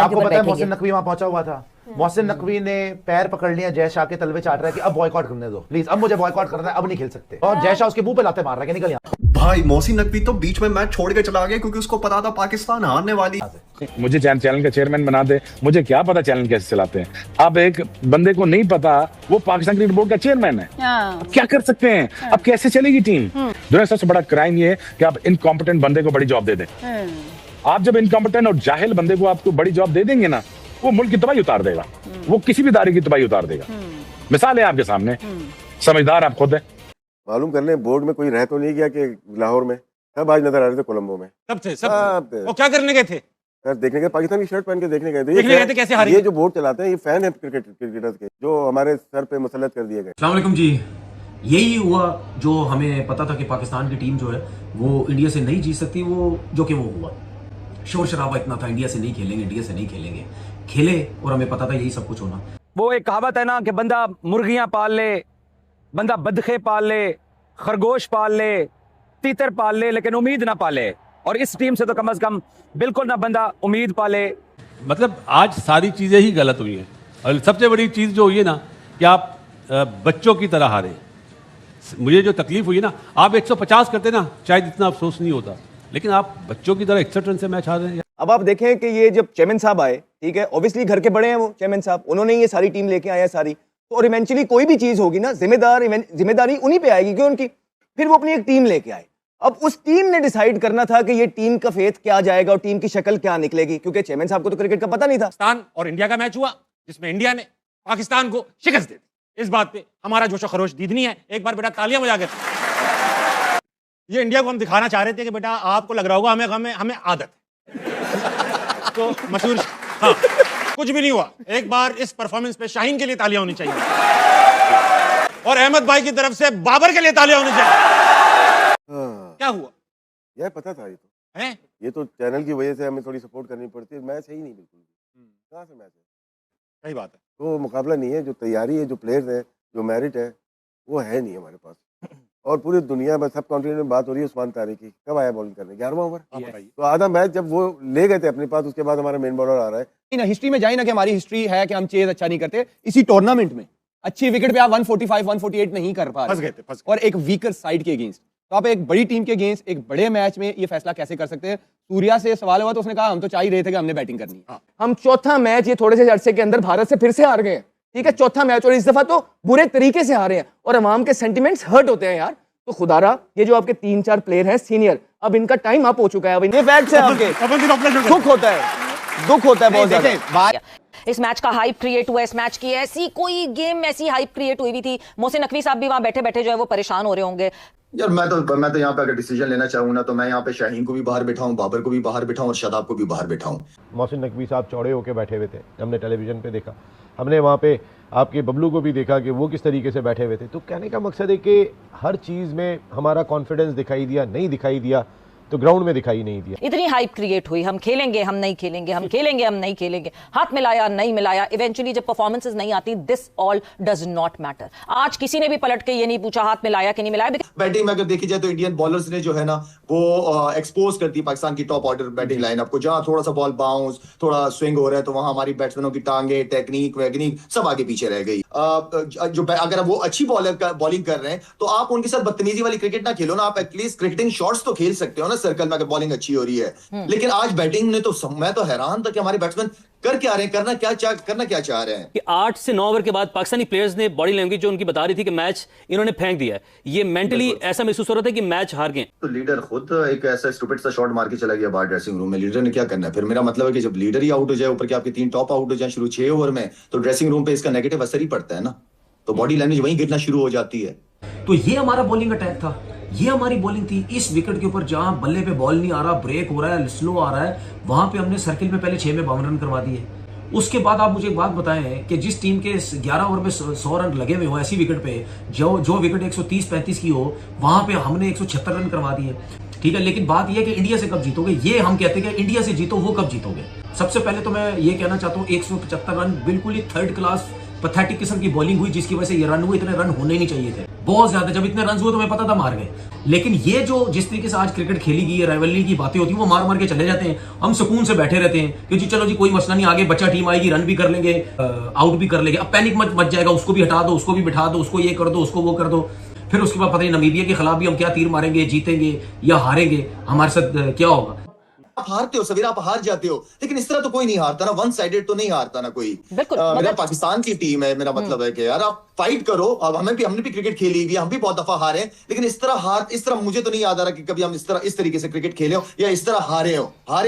आपको पता है मोहसिन नकवी वहां पहुंचा हुआ था। मोहसिन नकवी ने पैर पकड़ लिया, जय शाह के तलवे चाट रहा है कि अब बॉयकॉट करने दो प्लीज, अब मुझे बॉयकॉट करना है, अब नहीं खेल सकते। और जय शाह उसके मुंह पे लाते मार रहा है कि निकल यहाँ। भाई मोहसिन नकवी तो बीच में मैच छोड़ के चला गया क्योंकि उसको पता था पाकिस्तान हारने वाली। मुझे चैनल का चेयरमैन बना दे, मुझे क्या पता चैनल कैसे चलाते हैं। अब एक बंदे को नहीं पता वो पाकिस्तान क्रिकेट बोर्ड का चेयरमैन है, क्या कर सकते हैं? अब कैसे चलेगी टीम? दुनिया सबसे बड़ा क्राइम ये है कि आप इनकॉम्पिटेंट बंदे को बड़ी जॉब दे दें। आप जब इनकॉम्पिटेंट और जाहिल बंदे को आपको बड़ी जॉब दे देंगे ना, वो मुल्क की तबाही उतार देगा, वो किसी भी इदारे की तबाही उतार देगा। मिसाल है आपके सामने, समझदार आप खुद है। मालूम कर लें बोर्ड में कोई रह तो नहीं गया कि लाहौर में सब आज नजर आ रहे थे कोलंबो में। सब थे, सब वो क्या करने गए थे? सर देखने गए, पाकिस्तान की शर्ट पहन के देखने गए थे। देखने गए थे कैसे हारी? ये जो बोर्ड चलाते हैं ये फैन है क्रिकेटर्स के, जो हमारे सर पे मुसल्लत कर दिए गए। अस्सलाम वालेकुम जी, यही हुआ जो हमें पता था कि पाकिस्तान की टीम जो है वो इंडिया से नहीं जीत सकती, वो जो कि वो हुआ। शोर शराबा इतना था, इंडिया से नहीं खेलेंगे, इंडिया से नहीं खेलेंगे, खेले और हमें पता था यही सब कुछ होना। वो एक कहावत है ना कि बंदा मुर्गियां पाल ले, बंदा बदखे पाल ले, खरगोश पाल ले, तीतर पाल ले, लेकिन उम्मीद ना पाले। और इस टीम से तो कम से कम बिल्कुल ना बंदा उम्मीद पाले। मतलब आज सारी चीजें ही गलत हुई हैं और सबसे बड़ी चीज जो हुई है ना कि आप बच्चों की तरह हारे। मुझे जो तकलीफ हुई ना, आप 150 करते ना शायद इतना अफसोस नहीं होता, लेकिन आप बच्चों की तरह 61 रन से मैच हार रहे हैं। अब आप देखें कि ये जब चेयरमैन साहब आए, ठीक है, ऑब्वियसली घर के बड़े हैं वो चेयरमैन साहब, उन्होंने ये सारी टीम लेके आया सारी, तो और इवेंचुअली कोई भी चीज होगी ना जिम्मेदारी उन्हीं पे आएगी क्यों उनकी। फिर वो अपनी एक टीम लेके आए। अब उस टीम ने डिसाइड करना था कि ये टीम का फेथ क्या जाएगा और टीम की शक्ल क्या निकलेगी, क्योंकि चेयरमैन साहब को तो क्रिकेट का पता नहीं था। पाकिस्तान और इंडिया का मैच हुआ जिसमें इंडिया ने पाकिस्तान को शिकस्त दे दी। इस बात पे हमारा जोशो खरोश दीदनी है। एक बार बेटा तालियां बजा के। ये इंडिया को हम दिखाना चाह रहे थे कि बेटा आपको लग रहा होगा हमें आदत है। तो मशहूर, हाँ, कुछ भी नहीं हुआ। एक बार इस परफॉर्मेंस पे शाहीन के लिए तालियां होनी चाहिए और अहमद भाई की तरफ से बाबर के लिए तालियां होनी चाहिए। क्या हुआ? यह पता था, ये तो है, ये तो चैनल की वजह से हमें थोड़ी सपोर्ट करनी पड़ती है। मैच है ही नहीं बिल्कुल, कहाँ से मैच है? सही बात है। तो मुकाबला नहीं है, जो तैयारी है, जो प्लेयर्स है, जो मेरिट है, वो है नहीं हमारे पास। और पूरी दुनिया में सब कॉन्टिनेंट में बात हो रही है उस्मान तारिक की, कब आया बॉलिंग करने? 11वां ओवर। तो आधा मैच जब वो ले गए थे अपने पास, उसके बाद हमारा मेन बॉलर आ रहा है। हिस्ट्री में जाए ना कि हमारी हिस्ट्री है कि हम चेज अच्छा नहीं करते, इसी टूर्नामेंट में अच्छी विकेट पे आप 145 148 नहीं कर पा रहे और एक वीकर साइड के अगेंस्ट। तो आप एक बड़ी टीम के अगेंस्ट एक बड़े मैच में ये फैसला कैसे कर सकते हैं? सूर्या से सवाल हुआ तो उसने कहा हम तो चाह ही रहे थे कि हमने बैटिंग करनी है। हम चौथा मैच ये थोड़े से अरसे के अंदर भारत से फिर से हार गए, ठीक है, चौथा मैच, और इस दफा तो बुरे तरीके से हारे हैं और अवाम के सेंटिमेंट्स हर्ट होते हैं यार। तो खुदारा ये जो आपके 3-4 प्लेयर हैं सीनियर, अब इनका टाइम अप हो चुका है। अब ये फैक्ट्स है आपके, दुख होता है बहुत ज्यादा। इस मैच का हाइप क्रिएट हुआ, इस मैच की ऐसी कोई गेम ऐसी हाइप क्रिएट हुई भी थी। मोहसिन नकवी साहब भी वहां बैठे बैठे जो है वो परेशान हो रहे होंगे। यार मैं तो यहाँ पे अगर डिसीजन लेना चाहूँ ना, तो मैं यहाँ पे शाहीन को भी बाहर बिठाऊं, बाबर को भी बाहर बिठाऊं और शादाब को भी बाहर बिठाऊं। मोहसिन नकवी साहब चौड़े होके बैठे हुए थे, हमने टेलीविजन पे देखा, हमने वहाँ पे आपके बबलू को भी देखा कि वो किस तरीके से बैठे हुए थे। तो कहने का मकसद है कि हर चीज़ में हमारा कॉन्फिडेंस दिखाई दिया, नहीं दिखाई दिया तो ग्राउंड में दिखाई नहीं दिया। इतनी हाइप क्रिएट हुई, हम खेलेंगे हम नहीं खेलेंगे, हम खेलेंगे हम नहीं खेलेंगे, हाथ मिलाया नहीं मिलाया। इवेंचुअली जब परफॉर्मेंसेस नहीं आती, this all does not matter. आज किसी ने भी पलट के ये नहीं पूछा हाथ मिलाया कि नहीं मिलाया। बैटिंग में अगर देखी जाए तो इंडियन बॉलर्स ने जो है ना वो एक्सपोज कर दी पाकिस्तान की टॉप ऑर्डर बैटिंग लाइनअप को। जहां थोड़ा सा बॉल बाउंस, थोड़ा स्विंग हो रहा है, तो वहां हमारी बैट्समैनों की टांगे, टेक्निक वैगनिक सब आगे पीछे रह गई। जो अगर वो अच्छी बॉलिंग कर रहे हैं तो आप उनके साथ बदतमीजी वाली क्रिकेट ना खेलो ना, आप एटलीस्ट क्रिकेटिंग शॉट्स तो खेल सकते हो ना सर्कल में अगर बॉलिंग अच्छी हो रही है। लेकिन आज बैटिंग ने तो मैं तो हैरान था कि हमारे बैट्समैन कर क्या रहे हैं, करना क्या चाह रहे हैं। कि 8 से 9 ओवर के बाद पाकिस्तानी प्लेयर्स ने बॉडी लैंग्वेज जो उनकी बता रही थी कि मैच इन्होंने फेंक दिया है, ये मेंटली ऐसा महसूस हो रहा था कि मैच हार गए। तो लीडर खुद एक ऐसा स्टूपिड सा शॉट मार के चला गया बाहर ड्रेसिंग रूम में। लीडर ने क्या करना है फिर? मेरा मतलब है कि जब लीडर ही आउट हो जाए, ऊपर के आपके 3 टॉप आउट हो जाए शुरू 6 ओवर में, तो ड्रेसिंग रूम पे इसका नेगेटिव असर ही पड़ता है ना, तो बॉडी लैंग्वेज वहीं गिरना शुरू हो जाती है। तो ये हमारा बॉलिंग अटैक था, ये हमारी बॉलिंग थी। इस विकेट के ऊपर जहां बल्ले पे बॉल नहीं आ रहा, ब्रेक हो रहा है, स्लो आ रहा है, वहां पे हमने सर्किल में पहले 6 में 52 रन करवा दिए। उसके बाद आप मुझे एक बात बताएं कि जिस टीम के 11 ओवर में 100 रन लगे हुए हो ऐसी विकेट पे, जो विकेट 130-35 की हो, वहां पे हमने 176 रन करवा दिए, ठीक है। लेकिन बात यह है कि इंडिया से कब जीतोगे, ये हम कहते हैं कि इंडिया से जीतो, वो कब जीतोगे। सबसे पहले तो मैं ये कहना चाहता हूँ 175 रन बिल्कुल ही थर्ड क्लास पैथेटिक किस्म की बॉलिंग हुई, जिसकी वजह से ये रन हुए, इतने रन होने नहीं चाहिए थे। बहुत ज्यादा। जब इतने रन हुए तो मैं पता था मार गए, लेकिन ये जो जिस तरीके से आज क्रिकेट खेली गई है, राइवलरी की बातें होती है, वो मार मार के चले जाते हैं। हम सुकून से बैठे रहते हैं कि जी चलो जी कोई मसला नहीं, आगे बच्चा टीम आएगी, रन भी कर लेंगे, आउट भी कर लेंगे। अब पैनिक मच जाएगा, उसको भी हटा दो, उसको भी बिठा दो, उसको ये कर दो, उसको वो कर दो। फिर उसके बाद पता नहीं नमीबिया के खिलाफ भी हम क्या तीर मारेंगे, जीतेंगे या हारेंगे, हमारे साथ क्या होगा। आप हारते हो सवेरा, आप हार जाते हो, लेकिन इस तरह तो कोई नहीं हारता ना, वन साइडेड तो नहीं हारता ना कोई। मेरा पाकिस्तान की टीम है, मेरा मतलब है कि यार आप फाइट करो। अब हमने भी क्रिकेट खेली हुई है, हम भी बहुत दफा हारे, लेकिन इस तरह मुझे तो नहीं याद आ रहा कि कभी हम इस तरीके से क्रिकेट खेले हो या इस तरह हारे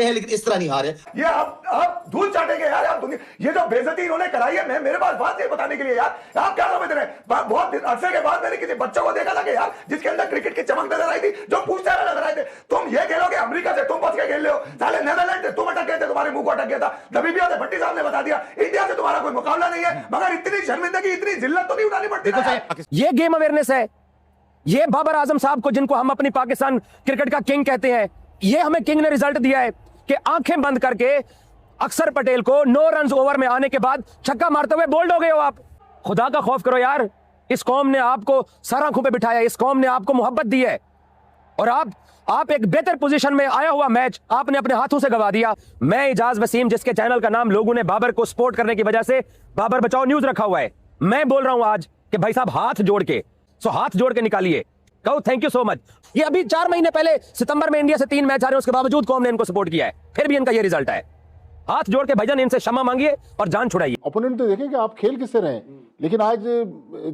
हैं, लेकिन इस तरह नहीं हारे। ये आप धूल चाटेंगे यार, आप ये जो बेइज्जती इन्होंने कराई है, मेरे पास बात नहीं बताने के लिए यार, आप क्या समझ रहे हैं? बहुत अरसे के बाद मैंने किसी बच्चों को देखा था कि यार जिसके अंदर क्रिकेट की चमक नजर आई थी, जो पूछते हुए नजर आए थे, तुम ये खेलोगे अमेरिका से, तुम बच के खेल रहे हो, साले नेदरलैंड से तुम अटक गए थे, तुम्हारे मुंह को अटक गया था, नमीबिया से भट्टी साहब ने बता दिया, इंडिया से तुम्हारा कोई मुकाबला नहीं है। मगर इतनी शर्मिंदगी, इतनी जिल्लत तो नहीं उठानी पड़ती। ये गेम अवेयरनेस है, ये बाबर आजम साहब को, जिनको हम अपनी पाकिस्तान क्रिकेट का किंग कहते हैं, ये हमें किंग ने रिजल्ट दिया है कि आंखें बंद करके अक्षर पटेल को 9 रन ओवर में आने के बाद छक्का मारते हुए बोल्ड हो गए हो आप। खुदा का खौफ करो यार, इस कौम ने आपको सर आंखों पे बिठाया, इस कौम ने आपको मोहब्बत दी है, और आप एक बेहतर पोजीशन में आया हुआ मैच आपने अपने हाथों से गवा दिया। मैं इजाज वसीम, जिसके चैनल का नाम लोगों ने बाबर को सपोर्ट करने की वजह से बाबर बचाओ न्यूज रखा हुआ है, मैं बोल रहा हूं आज कि भाई साहब हाथ जोड़ के निकालिए, कहो थैंक यू सो मच। ये अभी 4 महीने पहले सितंबर में इंडिया से 3 मैच हारे, उसके बावजूद कौम ने इनको सपोर्ट किया है, फिर भी इनका ये रिजल्ट है। हाथ जोड़ के भाईजान इनसे क्षमा मांगिए और जान छुड़ाइए। ओपोनेंट तो देखें कि आप खेल किससे रहे, लेकिन आज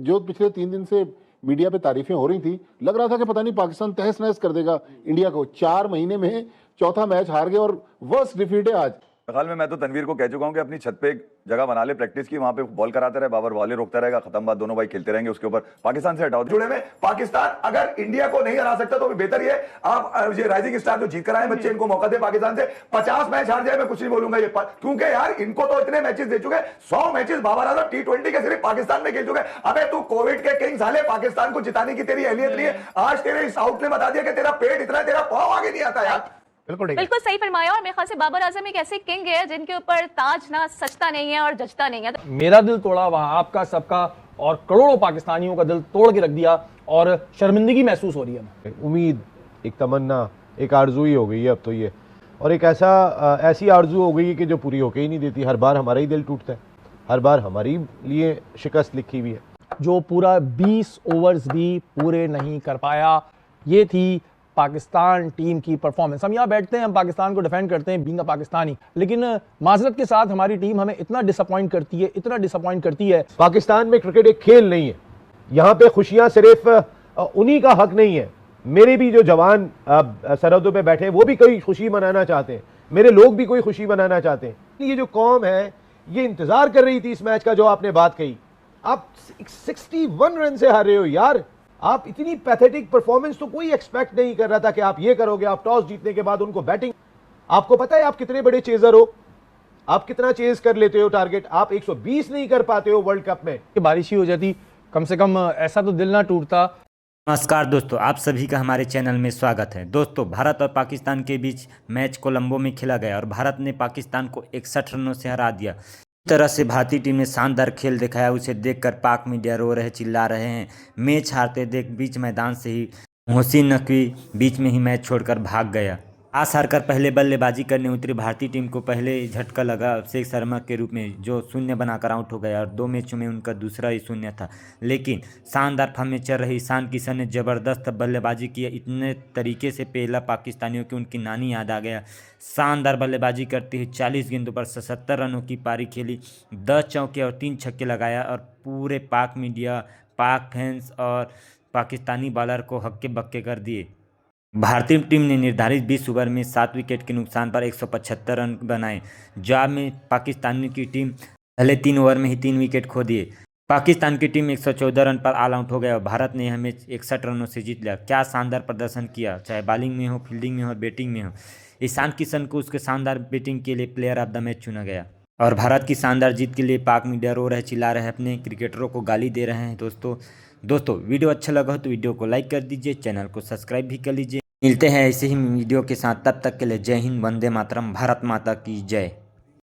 जो पिछले 3 दिन से मीडिया पे तारीफें हो रही थी, लग रहा था कि पता नहीं पाकिस्तान तहस नहस कर देगा इंडिया को। 4 महीने में चौथा मैच हार गए और वर्स्ट डिफीट है आज। फिलहाल में मैं तो तनवीर को कह चुका हूं कि अपनी छत पे एक जगह बना ले प्रैक्टिस की, वहां पे बॉल कराते रहे, बाबर बॉलें रोकता रहेगा, खत्म बात, दोनों भाई खेलते रहेंगे, उसके ऊपर पाकिस्तान से हटाओ। जुड़े में पाकिस्तान अगर इंडिया को नहीं हरा सकता तो भी बेहतर ये आप ये राइजिंग स्टार जो जीत कर आए बच्चे, इनको मौका दे पाकिस्तान से। 50 मैच हार जाए मैं कुछ नहीं बोलूंगा ये, क्योंकि यार इनको तो इतने मैचेस दे चुके, 100 मैचेस बाबर आजम T20 के सिर्फ पाकिस्तान में खेल चुके। अबे तू कोविड के किंग साले, पाकिस्तान को जिताने की तेरी अहलियत नहीं है। आज तेरे इस आउट ने बता दिया कि तेरा पेट इतना, तेरा पाँव आगे नहीं आता यार। बिल्कुल सही फरमाया। और मेरे ख्याल से बाबर आजम एक ऐसे किंग है जिनके ऊपर ताज ना सजता नहीं है और जचता नहीं है। मेरा दिल तोड़ा वहां आपका, सबका और करोड़ों पाकिस्तानियों का दिल तोड़ के रख दिया और शर्मिंदगी महसूस हो रही है। उम्मीद, एक तमन्ना, एक आरजू ही हो गई है अब तो ये, और एक ऐसी आरजू हो गई है कि जो पूरी होके ही नहीं देती। हर बार हमारा ही दिल टूटता है, हर बार हमारी लिए शिकस्त लिखी हुई है। जो पूरा 20 ओवर्स भी पूरे नहीं कर पाया, ये थी पाकिस्तान टीम की परफॉर्मेंस। हम यहाँ बैठते हैं, हम पाकिस्तान को डिफेंड करते हैं बीइंग अ पाकिस्तानी, लेकिन माजरत के साथ हमारी टीम हमें इतना डिसअपॉइंट करती है। पाकिस्तान में क्रिकेट एक खेल नहीं है, यहाँ पे खुशियाँ सिर्फ उन्हीं का हक नहीं है। मेरे भी जो जवान सरहदों पे बैठे हैं वो भी कोई खुशी मनाना चाहते हैं, मेरे लोग भी कोई खुशी मनाना चाहते हैं। ये जो कौम है ये इंतजार कर रही थी इस मैच का, जो आपने बात कही। आप 61 रन से हारे हो यार, आप इतनी पैथेटिक परफॉर्मेंस तो कोई एक्सपेक्ट नहीं कर रहा था कि आप ये करोगे। आप टॉस जीतने के बाद उनको बैटिंग, आपको पता है आप कितने बड़े चेजर हो, आप कितना चेज कर लेते हो टारगेट, आप 120 नहीं कर पाते हो वर्ल्ड कप में। बारिश ही हो जाती कम से कम, ऐसा तो दिल ना टूटता। नमस्कार दोस्तों, आप सभी का हमारे चैनल में स्वागत है। दोस्तों, भारत और पाकिस्तान के बीच मैच कोलंबो में खेला गया और भारत ने पाकिस्तान को 61 रनों से हरा दिया। इस तरह से भारतीय टीम ने शानदार खेल दिखाया, उसे देखकर पाक मीडिया रो रहे, चिल्ला रहे हैं। मैच हारते देख बीच मैदान से ही मोहसिन नकवी बीच में ही मैच छोड़कर भाग गया। टॉस हारकर पहले बल्लेबाजी करने उतरी भारतीय टीम को पहले झटका लगा अभिषेक शर्मा के रूप में, जो शून्य बनाकर आउट हो गया और 2 मैचों में उनका दूसरा ही शून्य था। लेकिन शानदार फॉर्म में चल रही ईशान किशन ने ज़बरदस्त बल्लेबाजी की, इतने तरीके से पहला पाकिस्तानियों की उनकी नानी याद आ गया। शानदार बल्लेबाजी करती हुई 40 गेंदों पर 77 रनों की पारी खेली, 10 चौके और 3 छक्के लगाया और पूरे पाक मीडिया, पाक फैंस और पाकिस्तानी बॉलर को हक्के बक्के कर दिए। भारतीय टीम ने निर्धारित 20 ओवर में 7 विकेट के नुकसान पर 175 रन बनाए। जवाब में पाकिस्तानी की टीम पहले 3 ओवर में ही 3 विकेट खो दिए। पाकिस्तान की टीम 114 रन पर ऑल आउट हो गया और भारत ने यह मैच 61 रनों से जीत लिया। क्या शानदार प्रदर्शन किया, चाहे बॉलिंग में हो, फील्डिंग में हो, बैटिंग में हो। ईशान किशन को उसके शानदार बैटिंग के लिए प्लेयर ऑफ द मैच चुना गया। और भारत की शानदार जीत के लिए पाक मीडिया रो रहे, चिल्ला रहे, अपने क्रिकेटरों को गाली दे रहे हैं। दोस्तों वीडियो अच्छा लगा हो तो वीडियो को लाइक कर दीजिए, चैनल को सब्सक्राइब भी कर लीजिए। मिलते हैं ऐसे ही वीडियो के साथ, तब तक के लिए जय हिंद, वंदे मातरम, भारत माता की जय।